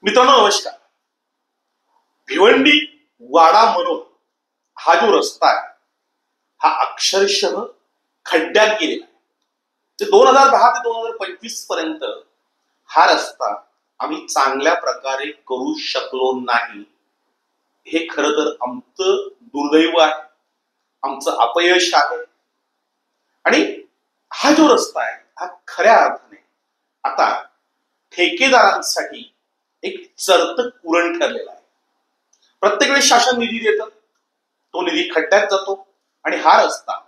मित्रांनो नमस्कार. भिवंडी वाडा मनोर हा जो रस्ता आहे हा अक्षरशः खड्ड्यात गेलेला आहे. ते 2010 ते 2025 पर्यंत हा रस्ता आम्ही चांगल्या प्रकारे करू शकलो नाही. हे खरं तर आमचं दुर्दैव आहे, आमचं अपयश आहे. आणि हा जो रस्ता आहे हा खऱ्या अर्थाने आता ठेकेदारांसाठी एक चरत कुरण ठरलेला आहे. प्रत्येक वेळेस शासन निधी देतं, तो निधी खड्ड्यात जातो आणि हा रस्ता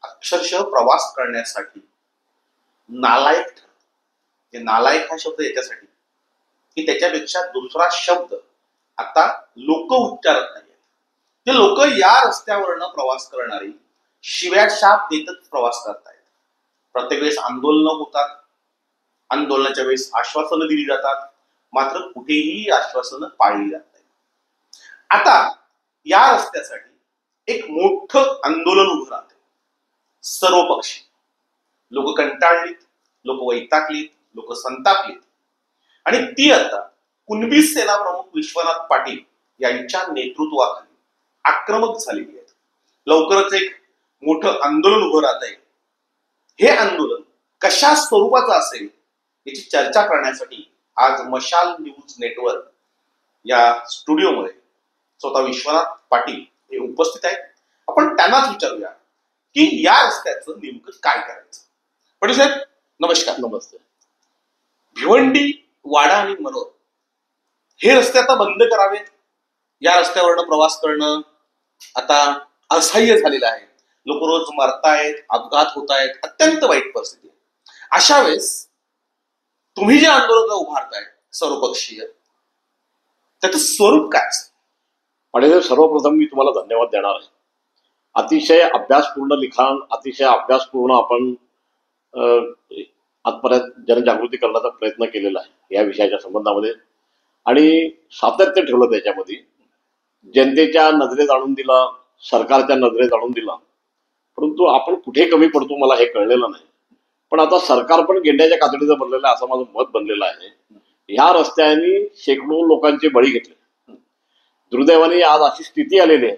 अक्षरशः प्रवास करण्यासाठी नालायक ठरतो. नालायक हा शब्द याच्यासाठी की त्याच्यापेक्षा दुसरा शब्द आता लोक उच्चारत नाही. ते लोक या रस्त्यावरनं प्रवास करणारी शिव्या शाप देतच प्रवास करतायत. प्रत्येक वेळेस आंदोलनं होतात, आंदोलनाच्या वेळेस आश्वासनं दिली जातात, मात्र कुठेही आश्वासनं पाळली जात नाही. आता या रस्त्यासाठी एक मोठं आंदोलन उभं राहते. सर्व पक्षी लोक कंटाळलीत, लोक वैतागलीत, लोक संतापलीत आणि ती आता कुणबी सेना प्रमुख विश्वनाथ पाटील यांच्या नेतृत्वाखाली आक्रमक झालेली आहेत. लवकरच एक मोठं आंदोलन उभं राहत आहे. हे आंदोलन कशा स्वरूपाचं असेल याची चर्चा करण्यासाठी आज मशाल न्यूज नेटवर्क या स्टुडिओमध्ये स्वतः विश्वनाथ पाटील हे उपस्थित आहेत. आपण त्यांनाच विचारूया की या रस्त्याचं नेमकं काय करायचं. पाटील साहेब नमस्कार. नमस्ते. भिवंडी वाडा आणि मनोर हे रस्ते आता बंद करावेत. या रस्त्यावरनं प्रवास करणं आता असह्य झालेलं आहे. लोक रोज मरतायत, अपघात होत आहेत, अत्यंत वाईट परिस्थिती आहे. अशा वेळेस तुम्ही जे आंदोलन उभारताय सर्वपक्षीय, त्याचं स्वरूप काय असेल? पाटील, सर्वप्रथम मी तुम्हाला धन्यवाद देणार आहे. अतिशय अभ्यासपूर्ण लिखाण, अतिशय अभ्यासपूर्ण आपण आजपर्यंत जनजागृती करण्याचा प्रयत्न केलेला आहे या विषयाच्या संबंधामध्ये आणि सातत्य ठेवलं त्याच्यामध्ये. जनतेच्या नजरेत आणून दिला, सरकारच्या नजरेत आणून दिला, परंतु आपण कुठे कमी पडतो मला हे कळलेलं नाही. पण आता सरकार पण गेंड्याच्या कातडीचं बनलेलं आहे असं माझं मत बनलेलं आहे. ह्या रस्त्याने शेकडो लोकांचे बळी घेतले. दुर्दैवाने आज अशी स्थिती आलेली आहे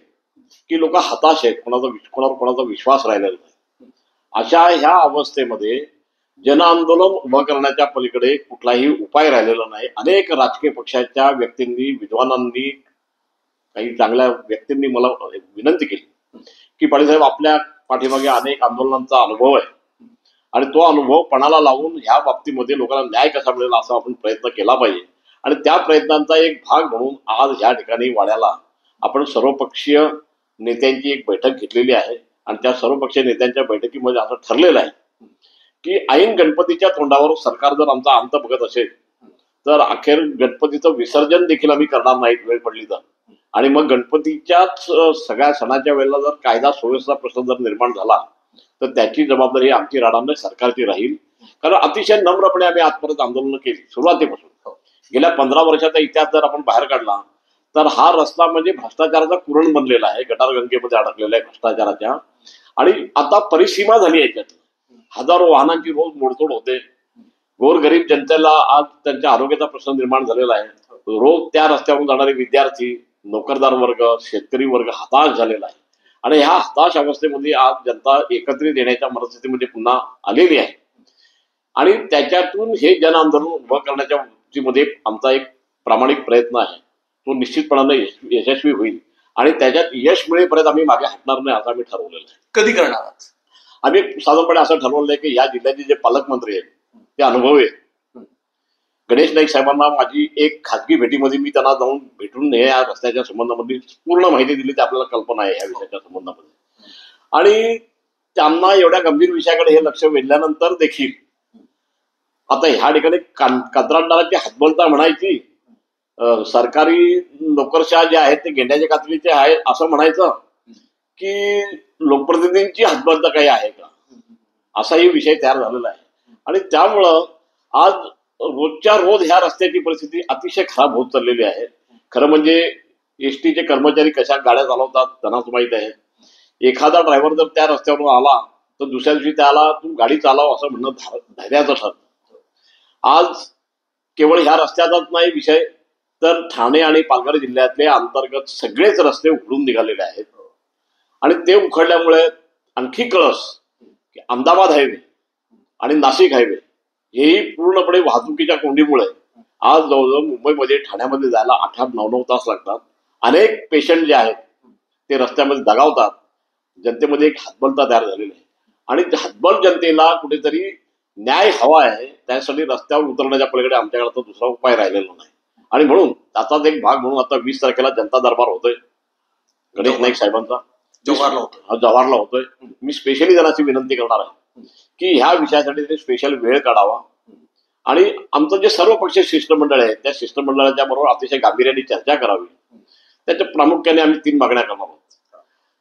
की लोक हताश आहेत, कोणाचा विश्वास राहिलेला नाही. अशा ह्या अवस्थेमध्ये जन आंदोलन उभं करण्याच्या पलीकडे कुठलाही उपाय राहिलेला नाही. अनेक राजकीय पक्षाच्या व्यक्तींनी, विद्वानांनी, काही चांगल्या व्यक्तींनी मला विनंती केली की पाटीलसाहेब, आपल्या पाठीमागे अनेक आंदोलनांचा अनुभव आहे आणि तो अनुभव पणाला लावून ह्या बाबतीमध्ये लोकांना न्याय कसा मिळेल असा आपण प्रयत्न केला पाहिजे. आणि त्या प्रयत्नांचा एक भाग म्हणून आज ह्या ठिकाणी वाड्याला आपण सर्वपक्षीय नेत्यांची एक बैठक घेतलेली आहे आणि त्या सर्वपक्षीय नेत्यांच्या बैठकीमध्ये असं ठरलेलं आहे की ऐन गणपतीच्या तोंडावर सरकार जर आमचा अंत बघत असेल तर अखेर गणपतीचं विसर्जन देखील आम्ही करणार नाहीत वेळ पडली तर. आणि मग गणपतीच्याच सगळ्या सणाच्या वेळेला जर कायदा सुव्यवस्था प्रश्न जर निर्माण झाला तर त्याची जबाबदारी आमची राहणार नाही, सरकारची राहील. कारण अतिशय नम्रपणे आम्ही आजपर्यंत आंदोलन केली सुरुवातीपासून. गेल्या 15 वर्षाचा इतिहास जर आपण बाहेर काढला तर हा रस्ता म्हणजे भ्रष्टाचाराचा कुरण बनलेला आहे, गटारगंगेमध्ये अडकलेला आहे भ्रष्टाचाराच्या. आणि आता परिसीमा झाली याच्यात. हजारो वाहनांची रोज मोडतोड होते. गोरगरीब जनतेला आज त्यांच्या आरोग्याचा प्रश्न निर्माण झालेला आहे. रोज त्या रस्त्यावरून जाणारे विद्यार्थी, नोकरदार वर्ग, शेतकरी वर्ग हताश झालेला आहे. आणि ह्या हताश अवस्थेमध्ये आज जनता एकत्रित येण्याच्या मनस्थितीमध्ये पुन्हा आलेली आहे. आणि त्याच्यातून हे जन आंदोलन उभं करण्याच्या बाबतीमध्ये आमचा एक प्रामाणिक प्रयत्न आहे. तो निश्चितपणाने यशस्वी होईल आणि त्याच्यात यश मिळेपर्यंत आम्ही मागे हटणार नाही असं आम्ही ठरवलेलं आहे. कधी करणार आहात? आम्ही साधारणपणे असं ठरवलं आहे की या जिल्ह्याचे जे पालकमंत्री आहेत ते अनुभवी आहेत. गणेश नाईक साहेबांना माझी एक खाजगी भेटीमध्ये मी त्यांना जाऊन भेटून या रस्त्याच्या संबंधामध्ये पूर्ण माहिती दिली. ते आपल्याला कल्पना आहे या विषयाच्या संबंधामध्ये. आणि त्यांना एवढ्या गंभीर विषयाकडे हे लक्ष वेधल्यानंतर देखील आता ह्या ठिकाणी कंत्राटदाराची हातबलता म्हणायची, सरकारी नोकरशाह जे आहेत ते गेंड्याच्या कातडीचे आहेत असं म्हणायचं, की लोकप्रतिनिधींची हातबलता काही आहे का, असाही विषय तयार झालेला आहे. आणि त्यामुळं आज रोजच्या रोज ह्या रस्त्याची परिस्थिती अतिशय खराब होत चाललेली आहे. खरं म्हणजे एसटीचे कर्मचारी कशा गाड्या चालवतात त्यांनाच माहीत आहे. एखादा ड्रायव्हर जर त्या रस्त्यावरून आला तर दुसऱ्या दिवशी त्याला तू गाडी चालव असं म्हणणं धैर्याचं ठरतं. आज केवळ ह्या रस्त्याचाच नाही विषय, तर ठाणे आणि पालघर जिल्ह्यातले अंतर्गत सगळेच रस्ते उखडून निघालेले आहेत. आणि ते उखडल्यामुळे आणखी कळस की अहमदाबाद हायवे आणि नाशिक हायवे हेही पूर्णपणे वाहतुकीच्या कोंडीमुळे आज जवळजवळ मुंबईमध्ये ठाण्यामध्ये जायला 8-9 तास लागतात. अनेक पेशंट जे आहेत ते रस्त्यामध्ये दगावतात. जनतेमध्ये एक हतबलता तयार झालेली आहे आणि हतबल जनतेला कुठेतरी न्याय हवा आहे. त्यासाठी रस्त्यावर उतरण्याच्या पलीकडे आमच्याकडे तर दुसरा उपाय राहिलेला नाही. आणि म्हणून त्याचाच एक भाग म्हणून आता 20 तारखेला जनता दरबार होतोय गणेश नाईक साहेबांचा, जव्हारला होतोय. मी स्पेशली त्यांची विनंती करणार आहे की ह्या विषयासाठी त्यांनी स्पेशल वेळ काढावा आणि आमचं जे सर्व पक्षीय शिष्टमंडळ आहे त्या शिष्टमंडळाच्या बरोबर अतिशय गांभीर्याने चर्चा करावी. त्याच्या प्रामुख्याने आम्ही 3 मागण्या करणार आहोत.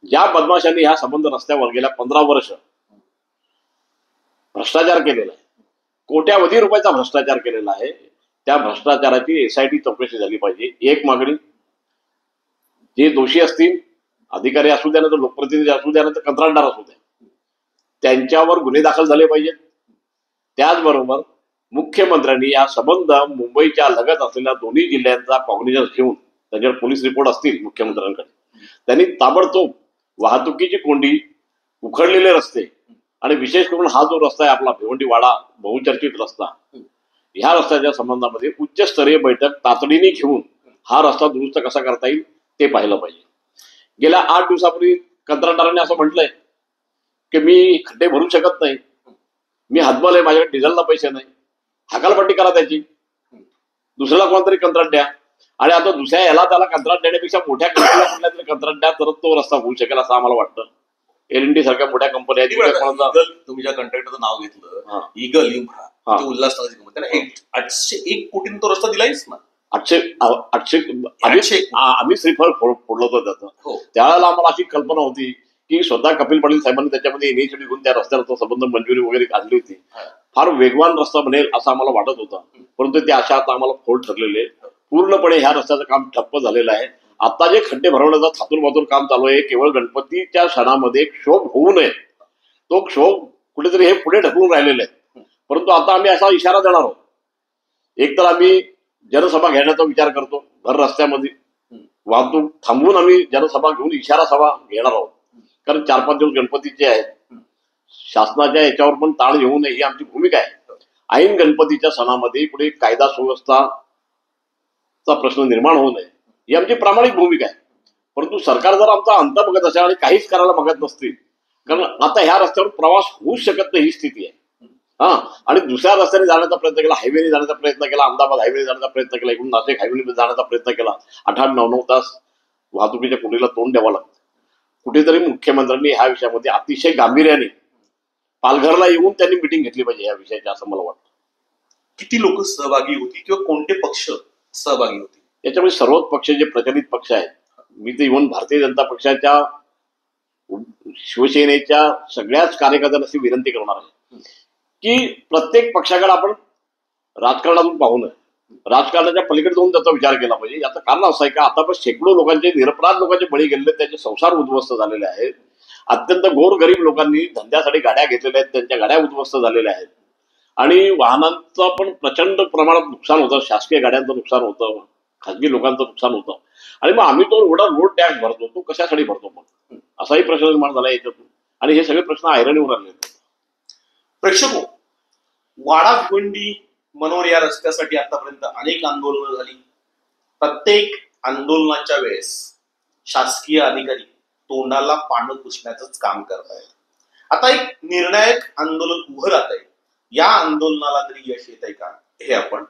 ज्या बदमाशांनी ह्या संबंध रस्त्यावर गेल्या 15 वर्ष भ्रष्टाचार केलेला आहे, कोट्यावधी रुपयाचा भ्रष्टाचार केलेला आहे, त्या भ्रष्टाचाराची SIT चौकशी झाली पाहिजे. एक मागणी. जे दोषी असतील, अधिकारी असू द्या ना तर लोकप्रतिनिधी असू द्या ना तर कंत्राटदार असू द्या, त्यांच्यावर गुन्हे दाखल झाले पाहिजेत. त्याचबरोबर मुख्यमंत्र्यांनी या संबंध मुंबईच्या लगत असलेल्या दोन्ही जिल्ह्यांचा कॉग्निझन्स घेऊन त्याच्यावर पोलीस रिपोर्ट असतील मुख्यमंत्र्यांकडे, त्यांनी ताबडतोब वाहतुकीची कोंडी, उखडलेले रस्ते आणि विशेष करून हा जो रस्ता आहे आपला भिवंडी वाडा बहुचर्चित रस्ता, ह्या रस्त्याच्या संबंधामध्ये उच्चस्तरीय बैठक तातडीने घेऊन हा रस्ता दुरुस्त कसा करता येईल ते पाहिलं पाहिजे. गेल्या 8 दिवसापूर्वी कंत्राटदारांनी असं म्हटलंय की मी खड्डे भरू शकत नाही, मी हतबल आहे, माझ्याकडे डिझेलला पैसे नाही. हकालपट्टी करा त्याची, दुसऱ्याला कोणतरी कंत्राट द्या. आणि आता दुसऱ्या याला त्याला कंत्राट देण्यापेक्षा मोठ्या कंपनीला कुठल्या तरी कंत्राट द्या, तर तो रस्ता होऊ शकेल असं आम्हाला वाटतं. LNT सारख्या मोठ्या कंपन्या आहेत. तुम्ही ज्या कंत्राटचं नाव घेतलं ईगल इन्फ्रा, उल्हासनगरची कंपनी, त्याला 801 कोटींनी तो रस्ता दिलायच ना. 800 आम्ही श्रीफळ फोडलं होतं त्याचं. त्यावेळेला आम्हाला अशी कल्पना होती की स्वतः कपिल पाटील साहेबांनी त्याच्यामध्ये इनिशिएटिव्ह घेऊन त्या रस्त्याचा संबंध मंजुरी वगैरे काढली होती. फार वेगवान रस्ता बनेल असं आम्हाला वाटत होता, परंतु ते अशा आता आम्हाला फोड ठरलेले. पूर्णपणे ह्या रस्त्याचं काम ठप्प झालेलं आहे. आता जे खड्डे भरवण्याचं थातूर काम चालू आहे, केवळ गणपतीच्या सणामध्ये क्षोभ होऊ नये, तो क्षोभ कुठेतरी हे पुढे ढकलून राहिलेले आहे. परंतु आता आम्ही असा इशारा देणार आहोत. एकतर आम्ही जनसभा घेण्याचा विचार करतो, भर रस्त्यामध्ये वाहतूक थांबवून आम्ही जनसभा घेऊन इशारा सभा घेणार आहोत. कारण 4-5 दिवस गणपतीचे आहेत, शासनाच्या याच्यावर पण ताण येऊ नये ही आमची भूमिका आहे. ऐन गणपतीच्या सणामध्ये पुढे कायदा सुव्यवस्थाचा प्रश्न निर्माण होऊ नये ही आमची प्रामाणिक भूमिका आहे. परंतु सरकार जर आमचा अंत बघत असेल आणि काहीच करायला बघत नसतील, कारण आता ह्या रस्त्यावर प्रवास होऊच शकत नाही ही स्थिती आहे. आणि दुसऱ्या रस्त्याने जाण्याचा प्रयत्न केला, हायवेने जाण्याचा प्रयत्न केला, अहमदाबाद हायवेने जाण्याचा प्रयत्न केला, इकडून नाशिक हायवेने जाण्याचा प्रयत्न केला, 8-9 तास वाहतुकीच्या कोंडीला तोंड द्यावं लागतं. कुठेतरी मुख्यमंत्र्यांनी ह्या विषयामध्ये अतिशय गांभीर्याने पालघरला येऊन त्यांनी मिटिंग घेतली पाहिजे या विषयाची, असं मला वाटतं. किती लोक सहभागी होती किंवा कोणते पक्ष सहभागी होते याच्यामध्ये? सर्वच पक्ष जे प्रचलित पक्ष आहेत, मी तर इव्हन भारतीय जनता पक्षाच्या, शिवसेनेच्या सगळ्याच कार्यकर्त्यांना अशी विनंती करणार आहे की प्रत्येक पक्षाकडे आपण राजकारणातून पाहू नये, राजकारणाच्या पलीकडे जाऊन त्याचा विचार केला पाहिजे. याचं कारण असं आहे का आता पण शेकडो लोकांचे, निरपराध लोकांचे बळी गेलेले, त्यांचे संसार उद्ध्वस्त झालेले आहेत. अत्यंत गोरगरीब लोकांनी धंद्यासाठी गाड्या घेतलेल्या आहेत, त्यांच्या गाड्या उद्ध्वस्त झालेल्या आहेत आणि वाहनांचं पण प्रचंड प्रमाणात नुकसान होतं. शासकीय गाड्यांचं नुकसान होतं, खासगी लोकांचं नुकसान होतं. आणि मग आम्ही तो एवढा रोड टॅक्स भरतो, तो कशासाठी भरतो मग, असाही प्रश्न निर्माण झाला याच्यातून. आणि हे सगळे प्रश्न ऐरणीवर आले. प्रेक्षको, वाडा भिवंडी मनोर या रस्त्यासाठी आतापर्यंत अनेक आंदोलनं झाली. प्रत्येक आंदोलनाच्या वेळेस शासकीय अधिकारी तोंडाला पानं पुसण्याचंच काम करत आहेत. आता एक निर्णायक आंदोलन उभं राहत आहे. या आंदोलनाला तरी यश येत आहे का हे आपण